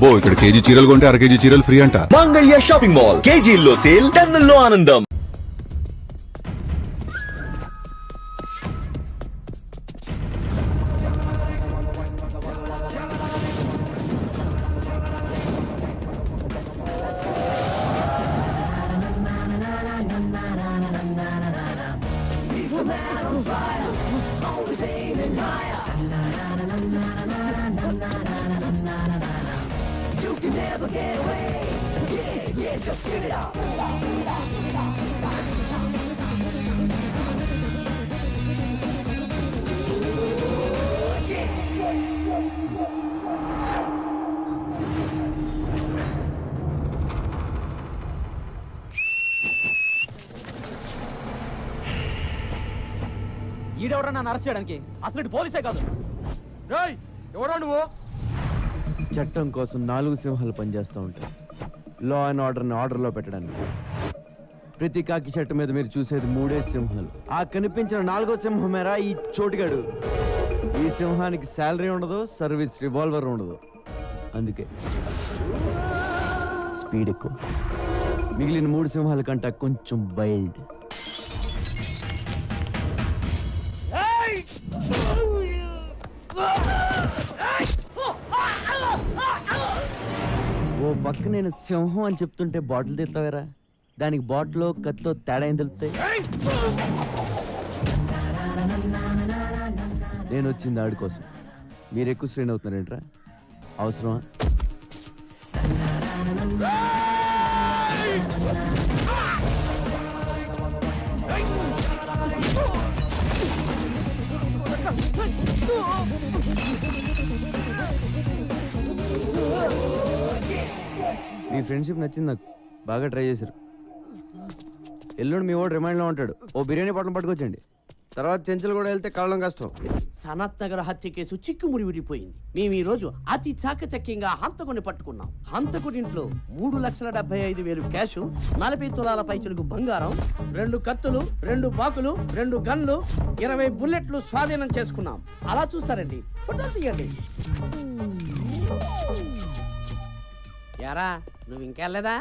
అబ్బో ఇక్కడ కేజీ చీరలు కొంటే అర కేజీ చీరలు ఫ్రీ అంట. మంగళ్య షాపింగ్ మాల్, కేజీల్లో సేల్, టన్నుల్లో ఆనందం. ఈడెవరా నన్ను అరెస్ట్ చేయడానికి? అసలు పోలీసే కాదు. రేయ్, ఎవరా నువ్వు? చట్టం కోసం 4 సింహాలు పనిచేస్తూ ఉంటాయి. లా అండ్ ఆర్డర్ని ఆర్డర్లో పెట్టడానికి. ప్రతి కాకి చెట్టు మీద మీరు చూసేది 3 సింహాలు. ఆ కనిపించిన 4వ సింహమేరా ఈ చోటుగాడు. ఈ సింహానికి శాలరీ ఉండదు, సర్వీస్ రివాల్వర్ ఉండదు. అందుకే స్పీడ్ ఎక్కువ. మిగిలిన 3 సింహాల కంటే కొంచెం వైల్డ్. ఓ పక్క నేను సింహం అని చెప్తుంటే బాటిల్ తెస్తావేరా? దానికి బాటిల్ కత్తో తేడా ఏం తెలుస్తాయి? నేను వచ్చింది ఆడి కోసం. మీరు ఎక్కువ స్ట్రెయిన్ అవుతున్నారేంట్రా? అవసరమా? మీ ఫ్రెండ్షిప్ నచ్చింది నాకు. బాగా ట్రై చేశారు. ఎల్లుండి మీ వాడు రిమైండ్లో ఉంటాడు. ఓ బిర్యానీ పట్టణం పట్టుకొచ్చండి. తర్వాత చెంచులు కూడా వెళ్తే కావడం కష్టం. సనత్ నగర్ హత్య కేసు చిక్కుముడి విడిపోయింది. మేము ఈ రోజు అతి చాకచక్యంగా హంతకుని పట్టుకున్నాం. హంతకుడింట్లో 3,75,000 క్యాష్, 40 తులాల పైచులకు బంగారం, 2 కత్తులు, 2 బాకులు, 2 గన్లు, 20 బుల్లెట్లు స్వాధీనం చేసుకున్నాం. అలా చూస్తారండి, ఫోటోలు తీయండి. యారా, నువ్వు ఇంకెళ్ళలేదా?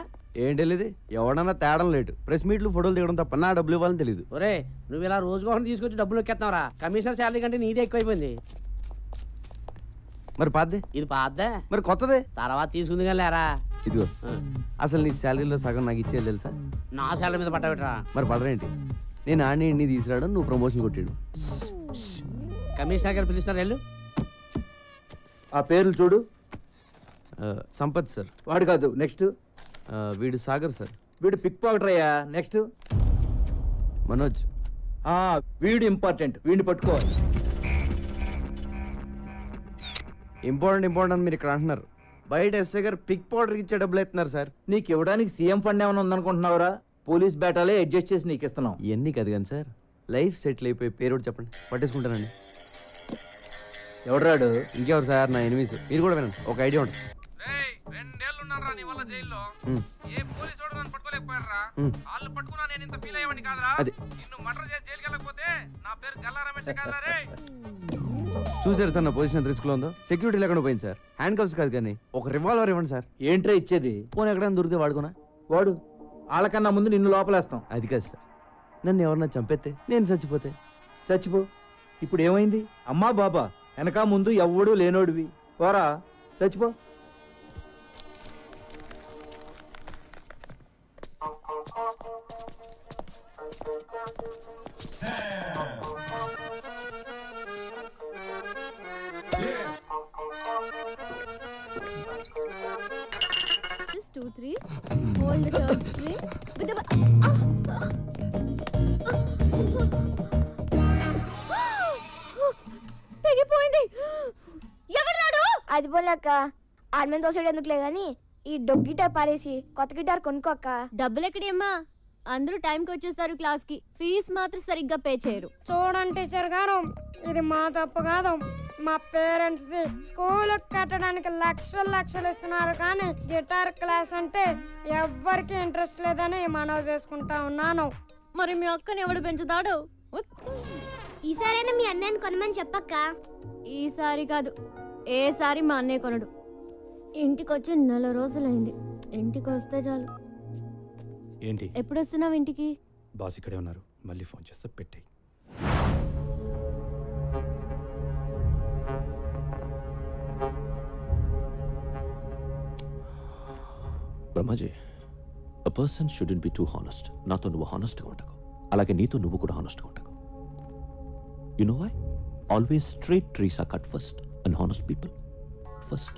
ఏం తెలియదు. ఎవడన్నా తేడం లేటు. ప్రెస్ మీట్లు ఫోటోలు దిగడం తప్ప నా డబ్బులు ఇవ్వాలని తెలియదు. ఒరే, నువ్వు ఇలా రోజుకోసం తీసుకొచ్చి డబ్బులు ఎక్కేస్తావరా? కమిషనర్ శాలరీ కంటే నీదే ఎక్కువైపోయింది. మరి పాతదే? ఇది పాద్దా? మరి కొత్తదే తర్వాత తీసుకుంది కానీ లేరా. ఇదిగో, అసలు నీ శాలరీలో సగం నాకు ఇచ్చేది తెలుసా? నా శాలరీ మీద పట్టబెట్టరా? మరి పడరేంటి? నేను ఆడిని ఇన్ని తీసుకురావడం, నువ్వు ప్రమోషన్ కొట్టాడు. కమిషనర్ గారు పిలుస్తున్నారు, వెళ్ళు. ఆ పేర్లు చూడు. సంపత్ సార్. వాడు కాదు, నెక్స్ట్. వీడు సాగర్ సార్. వీడు పిక్ పాకెటర్ అయ్యా. నెక్స్ట్ మనోజ్. వీడు ఇంపార్టెంట్, వీడిని పట్టుకోవాలి. ఇంపార్టెంట్ మీరు ఇక్కడ అంటున్నారు. బయట ఎస్ఐ గారు పిక్ పౌడర్కి ఇచ్చే డబ్బులు ఎత్తున్నారు సార్. నీకు ఇవ్వడానికి సీఎం ఫండ్ ఏమైనా ఉందనుకుంటున్నావురా? పోలీస్ బేటాలే అడ్జస్ట్ చేసి నీకు ఇస్తున్నాం. ఇవన్నీ కాదు కానీ సార్, లైఫ్ సెటిల్ అయిపోయి పేరు చెప్పండి, పట్టేసుకుంటానండి. ఎవడరాడు? ఇంకెవరు సార్? నా ఎనిమిస్. మీరు కూడా వినండి, ఒక ఐడియా ఉంటుంది. 2 ఏళ్ళు ఉన్నారా నీ వల్ల జైల్లో? ఏ పోలీసు వాడు నన్ను పట్టుకోలేకపోయారా? వాళ్ళు పట్టుకున్నా నేను ఇంత ఫీల్ అయ్యేవాడిని కాదురా. నిన్ను మర్డర్ చేసి జైలుకి వెళ్ళకపోతే నా పేరు గల్లా రమేష్ కాదురా రే. చూసారు సార్ నా పొజిషన్ రిస్క్ లో ఉందో? సెక్యూరిటీ లేకుండా పోయింది సార్. హ్యాండ్ కప్స్ కాదు కానీ ఒక రివాల్వర్ ఇవ్వండి సార్. ఏంట్రా ఇచ్చేది? ఫోన్ ఎక్కడైనా దొరికితే వాడుకోనా? వాడు వాళ్ళకన్నా ముందు నిన్ను లోపలేస్తాం. అది కాదు సార్, నన్ను ఎవరన్నా చంపేస్తే, నేను చచ్చిపోతే. చచ్చిపో. ఇప్పుడు ఏమైంది? అమ్మా బాబా వెనక ముందు ఎవ్వడూ లేనోడివి. పోరా, చచ్చిపో. Just 2, 3. Hold the third string with the. తెగిపోయింది. ఎవరాడు? అది పోలేక ఆర్మేన్ దోసడు ఎందుకులే గాని ఈ డొగ్ గిటార్ పారేసి కొత్త గిటార్ కొనుక్కోక. డబ్బులు ఎక్కడమ్మా? అందరూ టైంకి వచ్చేస్తారు క్లాస్ కి. ఫీజు మాత్రం సరిగ్గా పే చేయరు. చూడండి టీచర్ గారు, ఇది మా తప్పు కాదు, మా పేరెంట్స్ ది. స్కూల్ కట్టడానికి లక్షలు ఇస్తున్నారు కానీ గిటార్ క్లాస్ అంటే ఎవ్వరికి ఇంట్రెస్ట్ లేదని మనవి చేసుకుంటా ఉన్నాను. మరి మీ అక్కని ఎవడు పెంచుతాడు? ఈసారైనా మీ అన్నయ్యని కొనమని చెప్పక్క. ఈసారి కాదు, ఏసారి మా అన్నయ్య కొనడు. ఇంటికి వచ్చి నెల రోజులైంది. ఇంటికి వస్తే చాలు. ఏంటి ఎప్పుడు వస్తున్నావు ఇంటికి? బాస్ ఇక్కడే ఉన్నారు, మళ్ళీ ఫోన్ చేస్తే పెట్టాయి. Brahmaji, a person shouldn't be two honest. నాతో నువ్వు హానెస్ట్గా ఉండకు, అలాగే నీతో నువ్వు కూడా హానెస్ట్గా ఉండకు. You know why? Always straight trees are cut first and honest people first.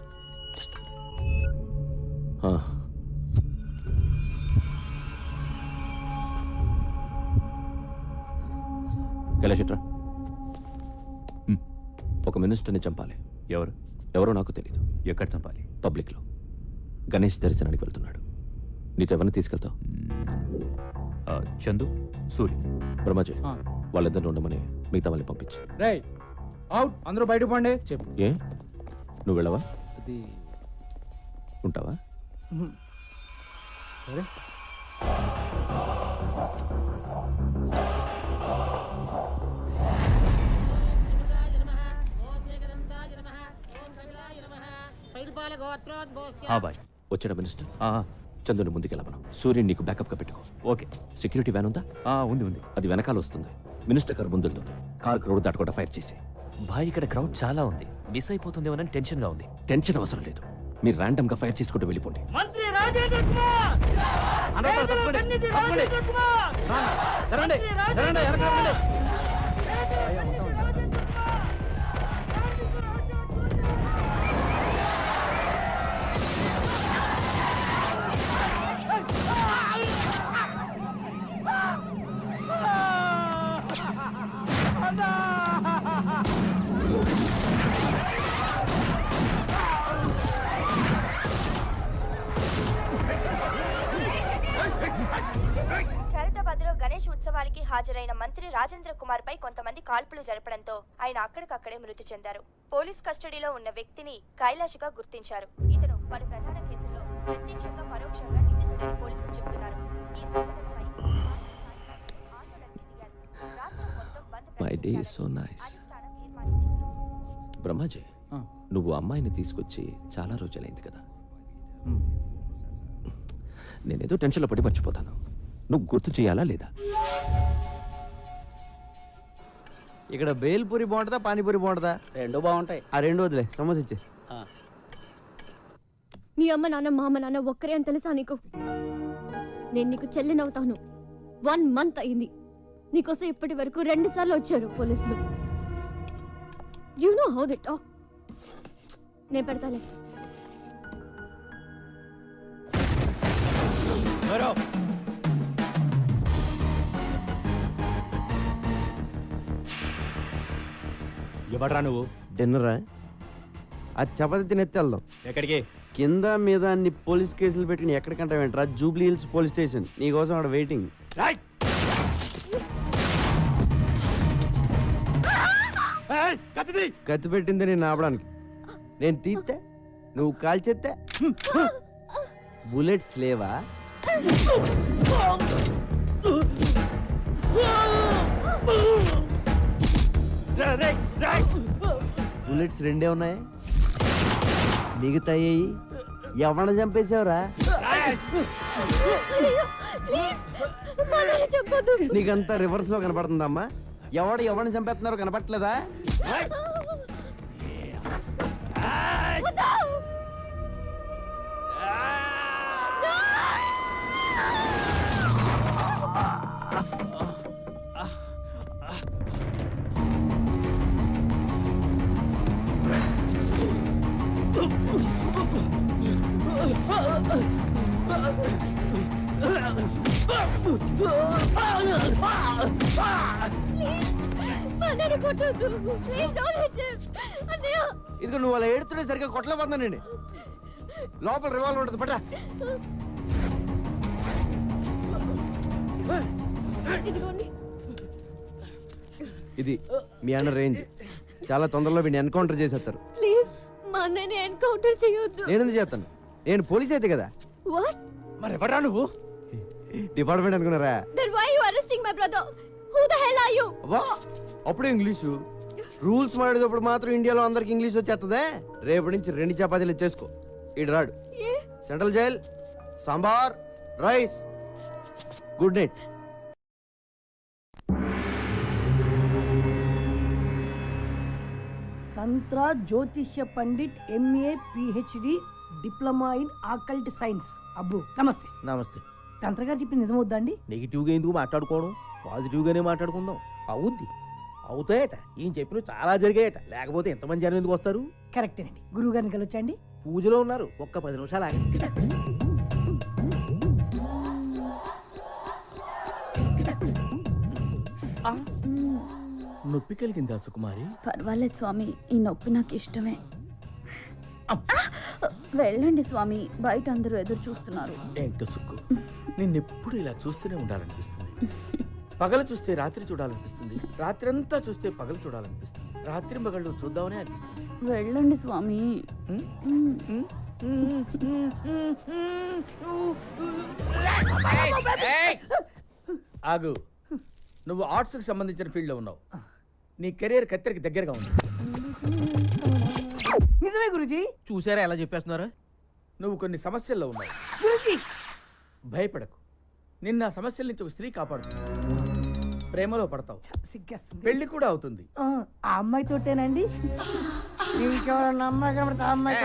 Just కైలాషట్రా, ఒక మినిస్టర్ని చంపాలి. ఎవరో నాకు తెలియదు. ఎక్కడ చంపాలి? పబ్లిక్లో. గణేష్ దర్శనానికి వెళ్తున్నాడు. నీతో ఎవరిని తీసుకెళ్తావు? చందు, సూరి. బ్రహ్మాజీ, వాళ్ళిద్దరిని ఉండమని మిగతా వాళ్ళని పంపించి. రేయ్ అవుట్, అందరూ బయటకు పోండి. చెప్పు. ఏ, నువ్వు వెళ్ళవా? అది ఉంటావా? సరే. బాయ్. వచ్చాడా మినిస్టర్? చందుని ముందుకెళ్ళమను. సూర్యుని నీకు బ్యాకప్గా పెట్టుకో. ఓకే. సెక్యూరిటీ వ్యాన్ ఉందా? ఉంది. అది వెనకాల వస్తుంది. మినిస్టర్ కారు ముందుతుంది. కారు రోడ్డు దాటకుండా ఫైర్ చేసి. బాయ్, ఇక్కడ క్రౌడ్ చాలా ఉంది, మిస్ అయిపోతుందేమోనని టెన్షన్గా ఉంది. టెన్షన్ అవసరం లేదు, మీరు ర్యాండమ్ గా ఫైర్ చేసుకుంటూ వెళ్ళిపోండి. మంత్రి రాజేంద్ర కుమార్! ఖైరతాబాద్లో గణేష్ ఉత్సవానికి హాజరైన మంత్రి రాజేంద్ర కుమార్ పై కొంతమంది కాల్పులు జరపడంతో ఆయన అక్కడికక్కడే మృతి చెందారు. పోలీస్ కస్టడీలో ఉన్న వ్యక్తిని కైలాష్గా గుర్తించారు. ఇతను పలు ప్రధాన కేసుల్లో ప్రత్యక్షంగా పరోక్షంగా నిందితుడని పోలీసులు చెబుతున్నారు. ఈ సంఘటనపై ఆందోళనకు దిగారు. రాష్ట్రం మొత్తం బంద్ ప్రకటించాలని అధిష్టానం తీర్మానించింది. బ్రహ్మాజీ, నువ్వు అమ్మాయిని తీసుకొచ్చి చాలా రోజులైంది కదా. నేనేదో టెన్షన్లో పడి మర్చిపోతాను. నువ్వు గుర్తు చేయాలా లేదా? ఇక్కడ బేల్పూరి బాగుంటుందా, పానీపూరి బాగుంటుందా? రెండు బాగుంటాయి. ఆ రెండు వదిలే, సమోసా ఇచ్చే. నీ అమ్మ నాన్న మా అమ్మ నాన్న ఒక్కరే అని తెలుసా నీకు? నేను నీకు చెల్లినవుతాను. 1 month అయింది. నీకోసం ఇప్పటి వరకు 2 సార్లు వచ్చారు పోలీసులు. You know how they talk. నేను పెడతాలే. ఎవడ్రా నువ్వు? డిన్నరా? అది చపాతి తినెత్తి వెళ్దాం. ఎక్కడికి? కింద మీద అన్ని పోలీస్ కేసులు పెట్టుకుని ఎక్కడికంటే వెంటరా? Jubilee Hills police station. నీకోసం అక్కడ వెయిటింగ్. కత్తి పెట్టింది నేను ఆపడానికి. నేను తీస్తే నువ్వు కాల్చేస్తే బుల్లెట్స్ లేవా? బుల్లెట్స్ 2 ఉన్నాయి. మిగతాయి ఎవరిని చంపేశావురా? నీకంతా రివర్స్ లో కనపడుతుందమ్మా. ఎవరిని చంపేస్తున్నారో కనపట్లేదా? ఇదిగో నువ్వు అలా ఏడుతుంటే సరిగ్గా కొట్టలేకపోతున్నానండి. లోపల రివాల్వర్ ఉంటుంది, పట్ట. ఇది మీ అన్న రేంజ్. చాలా తొందరలో వీడిని ఎన్కౌంటర్ చేసేస్తారు. ప్లీజ్ మా అన్నని ఎన్కౌంటర్ చేయొద్దు. నేను ఎందుకు చేస్తాను? నేను పోలీస్ అయితే కదా. వాట్? మరి ఎవడ్రా నువ్వు? డిపార్ట్మెంట్ అనుకున్నారా? Then why you arresting my brother? Who the hell are you? అబ్బా, అప్పుడే ఇంగ్లీషు రూల్స్ మాడేటప్పుడు మాత్రం ఇండియాలో అందరికి ఇంగ్లీష్ వచ్చేస్తుందే. రేపటి నుంచి 2 చపాతీలు చేసుకో. ఈడు రాడు. Central jail, sambar, rice. Good night. తంత్ర జ్యోతిష్య పండిట్ MA PhD diploma in occult science. అబ్బు నమస్తే. నమస్తే. తంత్ర గారు చెప్పి నిజమవుద్దా అండి? నెగిటివ్గా ఎందుకు మాట్లాడుకోవడం, పాజిటివ్గానే మాట్లాడుకుందాం. అవుద్ది, అవుతాయట. ఈయన చెప్పిన చాలా జరిగాయట, లేకపోతే ఎంతమంది జనం ఎందుకు వస్తారు? కరెక్టేనండి. గురువు గారిని కలవచ్చండి? పూజలో ఉన్నారు, ఒక్క 10 నిమిషాలు ఆగండి. నొప్పి కలిగిందా సుకుమారి? పర్వాలేదు స్వామి, ఈ నొప్పి నాకు ఇష్టమే. వెళ్ళండి స్వామి, బయట అందరూ ఎదురు చూస్తున్నారు. ఏంటో సుక్కు, నిన్నెప్పుడు ఇలా చూస్తూనే ఉండాలనిపిస్తుంది. పగలు చూస్తే రాత్రి చూడాలనిపిస్తుంది, రాత్రి అంతా చూస్తే పగలు చూడాలనిపిస్తుంది, రాత్రి పగళ్ళు చూద్దామనే అనిపిస్తుంది. వెళ్ళండి స్వామి. ఆగు, నువ్వు ఆర్ట్స్ కి సంబంధించిన ఫీల్డ్ లో ఉన్నావు. నీ కెరీర్ కత్తెరికి దగ్గరగా ఉంది. నిజమే గురుజీ. చూసారా ఎలా చెప్పేస్తున్నారు? నువ్వు కొన్ని సమస్యల్లో ఉన్నావు. గురుజీ భయపడకు, నిన్న ఆ సమస్యల నుంచి ఒక స్త్రీ కాపాడుతుంది. ప్రేమలో పడతావు, సిగ్గేస్తుంది. పెళ్లి కూడా అవుతుంది. ఆ అమ్మాయి తోటేనండి? ఇంకెవరన్నా అమ్మాయి కనబడితే ఆ అమ్మాయి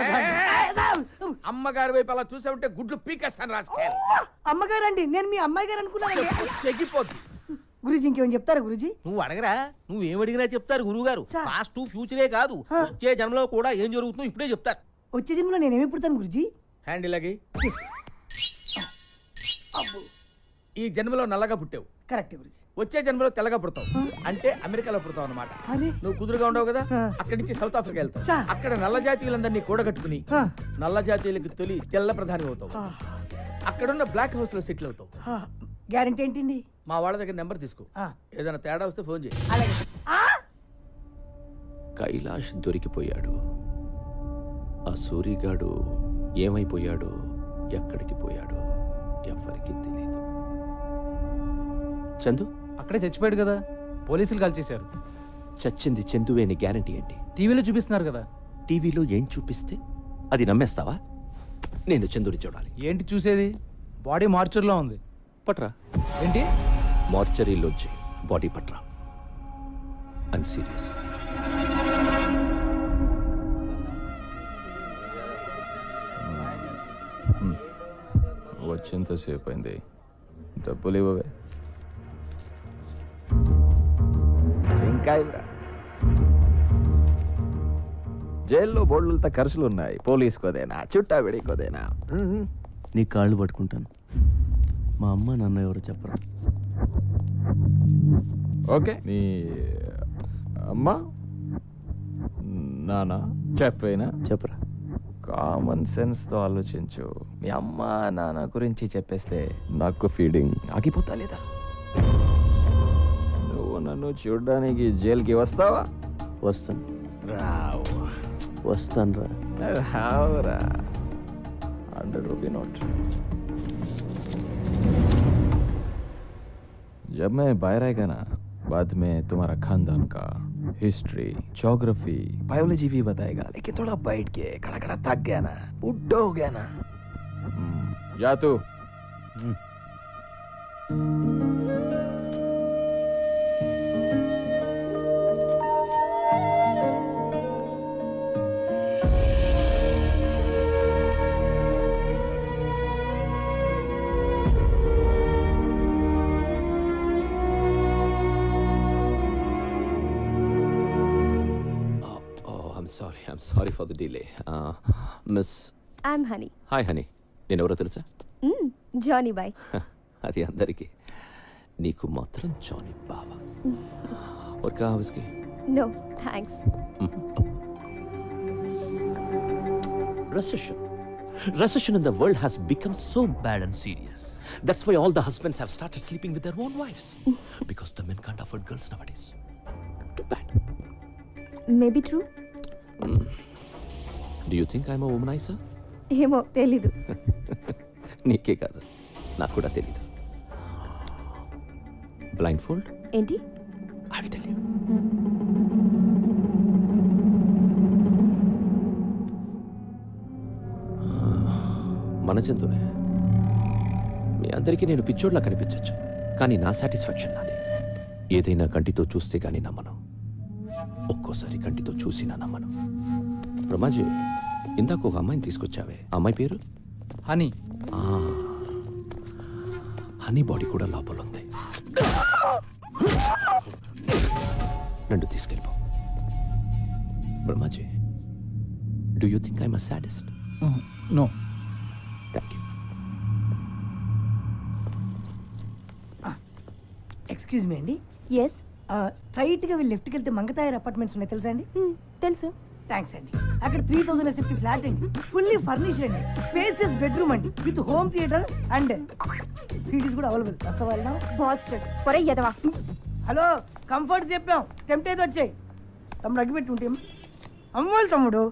అమ్మగారి వైపు అలా చూసే ఉంటే గుడ్లు పీకేస్తాను రాసుకెళ్ళి. అమ్మగారండి, నేను మీ అమ్మాయి గారు అనుకున్నాను. తెగిపోద్ది. గురుజీ ఇంకేమైనా చెప్తారా గురుజీ? నువ్వు అడగరా, నువ్వేం అడిగినా చెప్తారు గురువు గారు. పాస్ట్ ఫ్యూచరే కాదు, వచ్చే జన్మలో కూడా ఏం జరుగుతుందో ఇప్పుడే చెప్తారు. వచ్చే జన్మలో నేనేమి పుడతాను గురుజీ? హ్యాండిల్ అగి. ఈ జన్మలో నల్లగా పుట్టావు, కరెక్ట్ గురుజీ. వచ్చే జన్మలో తెల్లగా పుడతావు, అంటే అమెరికాలో పుడతావు అన్నమాట. నువ్వు కుదురుగా ఉండవు కదా, అక్కడి నుంచి సౌత్ ఆఫ్రికా వెళ్తావు. అక్కడ నల్ల జాతీయులందరినీ కూడగట్టుకుని నల్ల జాతీయులకు తొలి తెల్ల ప్రధాని అవుతావు. అక్కడున్న బ్లాక్ హౌస్ లో సెటిల్ అవుతావు. గ్యారెంటీ ఏంటండి? మా వాళ్ళ దగ్గర నెంబర్ తీసుకో, ఏదైనా తేడా వస్తే ఫోన్ చేయి. కైలాష్ దొరికిపోయాడు. ఆ సూరిగాడు ఏమైపోయాడో, ఎక్కడికి పోయాడో ఎవరికి తెలియదు. చందు అక్కడే చచ్చిపోయాడు కదా, పోలీసులు కాల్ చేశారు. చచ్చింది చందువే అని గ్యారంటీ ఏంటి? టీవీలో చూపిస్తున్నారు కదా. టీవీలో ఏం చూపిస్తే అది నమ్మేస్తావా? నేను చందుని చూడాలి. ఏంటి చూసేది? బాడీ మార్చర్లో ఉంది. పట్రా. ఏంటి? మార్చరీలోంచి బాడీ పట్రా. I'm serious. వచ్చేంతసేపు అయింది, డబ్బులు ఇవ్వవే. ఇంకా ఇవ్వరా? జైల్లో బోర్డులతో ఖర్చులు ఉన్నాయి, పోలీసుకోదేనా చుట్టా విడికోదేనా? నీ కాళ్ళు పట్టుకుంటాను, మా అమ్మ నాన్న ఎవరు చెప్పరా? ఓకే, నీ అమ్మ నాన్న చెప్పేనా? చెప్పరా. కామన్ సెన్స్తో ఆలోచించు. మీ అమ్మ నాన్న గురించి చెప్పేస్తే నాకు ఫీడింగ్ ఆగిపోతా లేదా? నువ్వు నన్ను చూడడానికి జైలుకి వస్తావా? వస్తాను. రావు. వస్తాను రా. రావురా. 100 रुपये नोट. जब मैं बाहर आएगा ना, बाद में तुम्हारा खानदान का हिस्ट्री, ज्योग्राफी, बायोलॉजी भी बताएगा. लेकिन थोड़ा बैठ के खड़ा खड़ा थक गया ना, बुढ़ा हो गया ना. जा तू. I'm sorry for the delay. Miss. I'm Honey. Hi, Honey. నేను ఎవరో తెలుసా? Johnny boy. అది అందరికీ, నీకు మాత్రం జానీ బావా. और क्या उसकी? No, thanks. Recession in the world has become so bad and serious. That's why all the husbands have started sleeping with their own wives. Because the men can't afford girls nowadays. Too bad. Maybe true. Do you think I'm a womanizer? ఏమో తెలీదు. నీకే కాదు, నాకు కూడా తెలీదు. Blind fold ఏంటి? I will tell you. మన జంతువులే. మీ అందరికీ నేను పిచ్చోడ్లా కనిపించచ్చు, కానీ నా సాటిస్ఫాక్షన్ నాది. ఏదైనా కంటితో చూస్తే గానీ నమ్మను, ఒక్కోసారి కంటితో చూసినా నమ్మను. బ్రహ్మాజీ, ఇందాక ఒక అమ్మాయిని తీసుకొచ్చావే, అమ్మాయి పేరు హనీ. హనీ బాడీ కూడా లోపల ఉంది. నన్ను తీసుకెళ్ళిపో. Brahmaji, do you think I'm a sadist? No. Thank you. Excuse me అండి. ఎస్ స్ట్రైట్ గా వెళ్ళి లెఫ్ట్కి వెళ్తే మంగతాయర్ అపార్ట్మెంట్స్ ఉన్నాయి తెలుసా అండి? తెలుసు. థ్యాంక్స్ అండి. అక్కడ 3000 SFT ఫ్లాట్ అండి, ఫుల్లీ ఫర్నిష్డ్ అండి, స్పేసియస్ బెడ్రూమ్ అండి, with home theatre and cities కూడా అవైలబుల్. వస్తావా? బాస్టర్డ్ పొరై ఎదవా. హలో, కంఫర్ట్ చెప్పాం, టెంప్ట్ అయితే వచ్చాయి. తమ్ముడు అగ్గిపెట్టి ఉంటే అమ్మోళ్ళు తమ్ముడు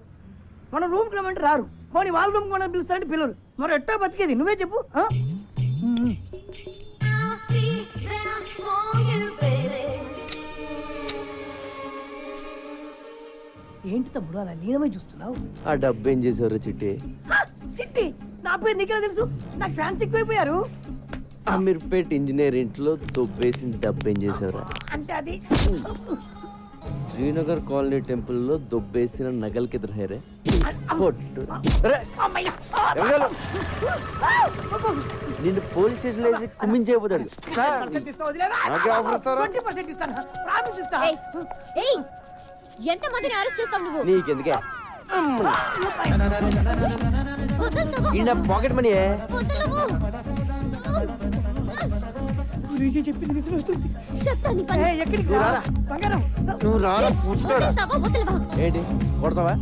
మన రూమ్కి రమ్మంటే రారు, పోనీ వాళ్ళ రూమ్కి మనం పిలుస్తారంటే పిల్లరు. మరి ఎట్టా బతికేది నువ్వే చెప్పు. ఏంటి తమ్ముడు అలా లీనమై చూస్తున్నావు? ఆ డబ్బు ఏం చేసావురా చిట్టి? చిట్టి నా పేరు నీకెలా తెలుసు? నాకు ఫ్యాన్స్ ఎక్కువైపోయారు. అమీర్పేట్ ఇంజనీర్ ఇంట్లో దొబ్బేసిన డబ్బు ఏం చేసావురా? అంటే అది శ్రీనగర్ కాలనీ టెంపుల్లో దొబ్బేసిన నగలకి ఎదురు హైరే నిన్ను పోలీస్ స్టేషన్ వేసి కుమ్మించేయబోతాడు. ఎంత మందిని అరెస్ట్ చేస్తావు నువ్వు? నీకెందుకే పాకెట్ మనీ నువ్వు రారా ఏంటి కొడతావా?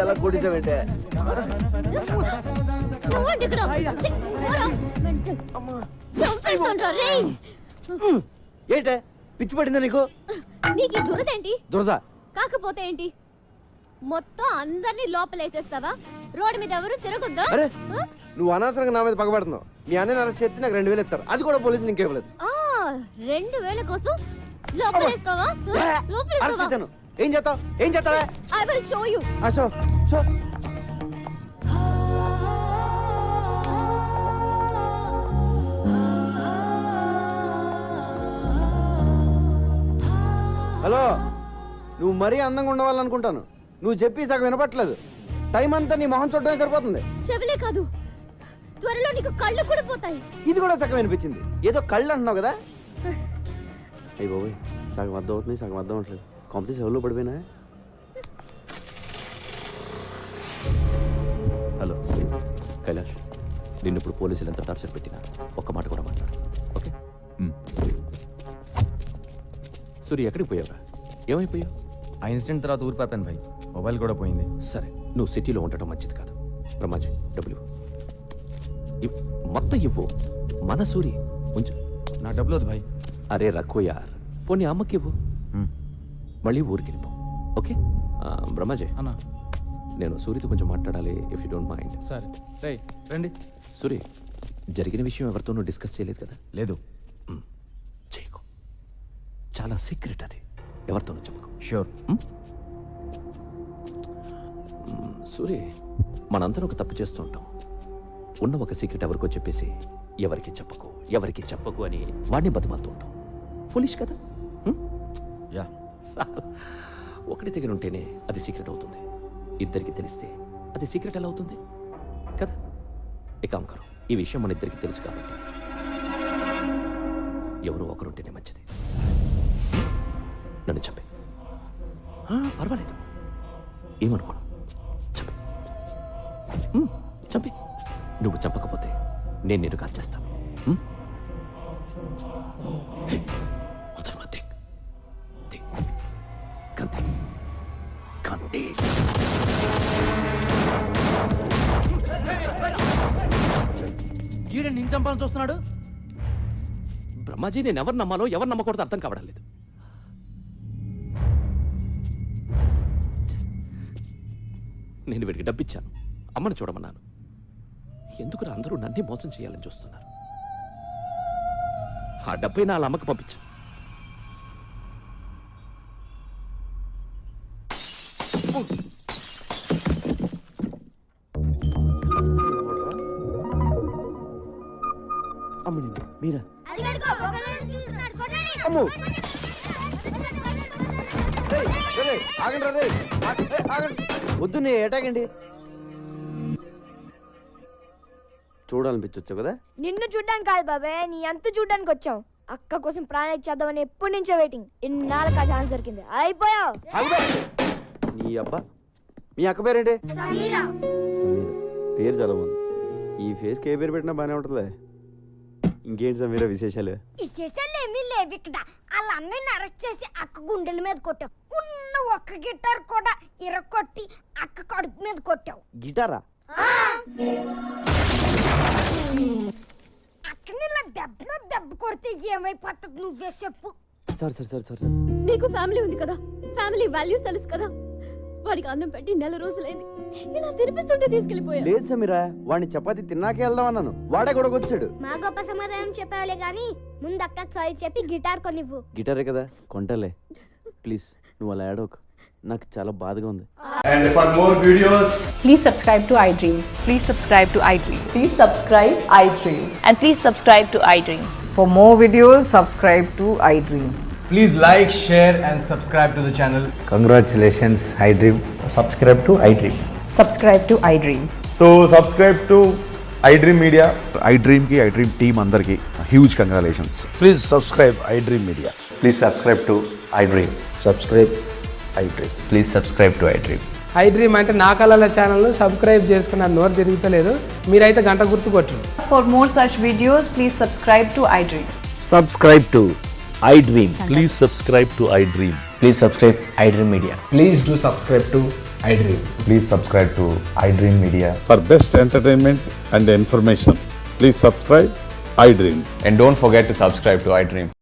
ఎలా కొట్టించావంటే ఏంటే పిచ్చి పట్టిందా నీకు? నీకు దురదేంటి? దురద కాకపోతే ఏంటి? మొత్తం అందరినీ లోపలేసేస్తావా? రోడ్డు మీద ఎవరు తిరగొద్దా? అరే నువ్వు అనవసరంగా నా మీద పగబడుతున్నావు. మీ అన్నని అరెస్ట్ చేస్తే నాకు 2000 ఇస్తారు, అది కూడా పోలీసులు ఇంకేవ్వలేదు. 2000 కోసం లోపలేస్తావా? ఏం చేస్తావు? ఏం చేస్తావా? I will show you. Show show. Hello, నువ్వు మరీ అందంగా ఉండవాలనుకుంటాను. నువ్వు చెప్పి సగం వినపట్లేదు. టైం అంతా నీ మొహం చూడటమే సరిపోతుంది. చెవులే కాదు, త్వరలో నీకు కళ్ళు కూడా పోతాయి. ఇది కూడా సగం వినిపించింది. ఏదో కళ్ళు అంటున్నావు కదా? అయ్యి బాబోయ్, సగం అర్థం అవుతుంది, సగం అర్థం అవట్లేదు. కాంపిటీషన్ ఎవరిలో పడిపోయినా? హలో కైలాష్, నిన్ను ఇప్పుడు పోలీసులు ఎంత టార్చర్ పెట్టినా ఒక్క మాట కూడా మాట్లాడు, ఓకే? సూరి, ఎక్కడికి పోయావురా? ఏమైపోయావు? ఆ ఇన్సిడెంట్ తర్వాత ఊరు పాపాను భాయ్, మొబైల్ కూడా పోయింది. సరే, నువ్వు సిటీలో ఉండటం మంచిది కాదు. బ్రహ్మాజీ, డబ్బులు మొత్తం ఇవ్వు. మన సూరి ఉంచు. నా డబ్బులు వద్దు భాయ్. అరే రఖో యార్, పోనీ అమ్మకి ఇవ్వు, మళ్ళీ ఊరికి వెళ్ళిపో, ఓకే? బ్రహ్మాజీ అన్నా, నేను సూరితో కొంచెం మాట్లాడాలి, ఇఫ్ యూ డోంట్ మైండ్. సరే రే రండి. సూరి, జరిగిన విషయం ఎవరితోనూ డిస్కస్ చేయలేదు కదా? లేదు. చేయకు, చాలా సీక్రెట్ అది, ఎవరితోనూ చెప్పకు. ష్యూర్. సూరి, మనందరం ఒక తప్పు చేస్తూ ఉంటాం. ఉన్న ఒక సీక్రెట్ ఎవరికో చెప్పేసి ఎవరికి చెప్పకు అని వాడిని బతిమాలుతూ ఉంటాం. ఫులిష్ కదా? యా. ఒకటి దగ్గర ఉంటేనే అది సీక్రెట్ అవుతుంది, ఇద్దరికి తెలిస్తే అది సీక్రెట్ ఎలా అవుతుంది కదా? ఇక అంకరు, ఈ విషయం మన ఇద్దరికి తెలుసు కాబట్టి ఎవరో ఒకరుంటేనే మంచిది. నన్ను చంపే, పర్వాలేదు, ఏమనుకోను, చంపే, చంపే. నువ్వు చంపకపోతే నేను నిన్ను కాల్చేస్తాను. ఈడే నేను చంపాలని చూస్తున్నాడు. బ్రహ్మాజీ, నేను ఎవరు నమ్మాలో ఎవరు నమ్మకూడదో అర్థం కావడం లేదు. నేను వీడికి డబ్బిచ్చాను, అమ్మని చూడమన్నాను. ఎందుకు అందరూ నన్ను మోసం చేయాలని చూస్తున్నారు? ఆ డబ్బై నా అమ్మకి పంపించు. అమ్మని మీరా అమ్మో ఆగండి రే ఆగండి వద్దు నే ఏటాగండి చూడాలనిపించవచ్చు కదా నిన్ను చూడ్డానికి కాదు బాబాయ్, నీ అంత చూడ్డానికి వచ్చాం. అక్క కోసం ప్రాణం ఇచ్చేద్దామని ఎప్పటి నుంచో వెయిటింగ్. ఇన్నాళ్ళకి ఆ ఛాన్స్ దొరికింది. అయిపోయావు. నీ అబ్బా మీ అక్క పేరేంటి? సమీరా. పేరు చాలా బాగుంది. ఈ ఫేస్కి ఏ పేరు పెట్టినా బాగానే ఉంటుందా? ఇంకేంటి సమీరా విశేషాలు? విశేషాలు ఏమీ లేవు ఇక్కడ. వాళ్ళ అన్నయ్యని అరెస్ట్ చేసి అక్క గుండెల మీద కొట్టావు. ఉన్న ఒక్క గిటార్ కూడా ఇరగొట్టి అక్క కడుపు మీద కొట్టావు. గిటారా? అక్కని ఇలా దెబ్బ కొడితే ఏమైపోతుంది నువ్వే చెప్పు. సార్ నీకు ఫ్యామిలీ ఉంది కదా, ఫ్యామిలీ వాల్యూస్ తెలుసు కదా. వాడికి అన్నం పెట్టి 4 రోజులైంది. ఇలా తినిపిస్తుంటే తీసుకెళ్లిపోయా. లేదు సమీరా, వాడిని చపాతి తిన్నాకే వెళ్దాం అన్నాను. వాడే కూడా వచ్చాడు. మా గొప్ప సమాధానం చెప్పావులే గాని ముందు అక్కకి సారీ చెప్పి గిటార్ కొనివ్వు. గిటారే కదా కొంటలే. ప్లీజ్ నువ్వు అలా ఏడవకు, నాకు చాలా బాధగా ఉంది. And for more videos, please subscribe to iDream. Please subscribe to iDream. Please subscribe iDream. And please subscribe to iDream. For more videos, subscribe to iDream. please like, share and subscribe to the channel. Congratulations, iDream. Subscribe to iDream. Subscribe to iDream. So subscribe to iDream Media. iDream కి iDream team అందరికి huge congratulations. Please subscribe iDream Media. Please subscribe to iDream. Subscribe iDream. Please subscribe to iDream. iDream అంటే నా కళల channel subscribe చేసుకున్న నోరు తిరుగుతలేదు. మీరైతే గంట గుర్తు కొట్టండి. For more such videos, please subscribe to iDream. Subscribe to iDream. Please subscribe to iDream. Please subscribe iDream Media. Please do subscribe to iDream. Please subscribe to iDream Media. For best entertainment and information, please subscribe iDream. And don't forget to subscribe to iDream.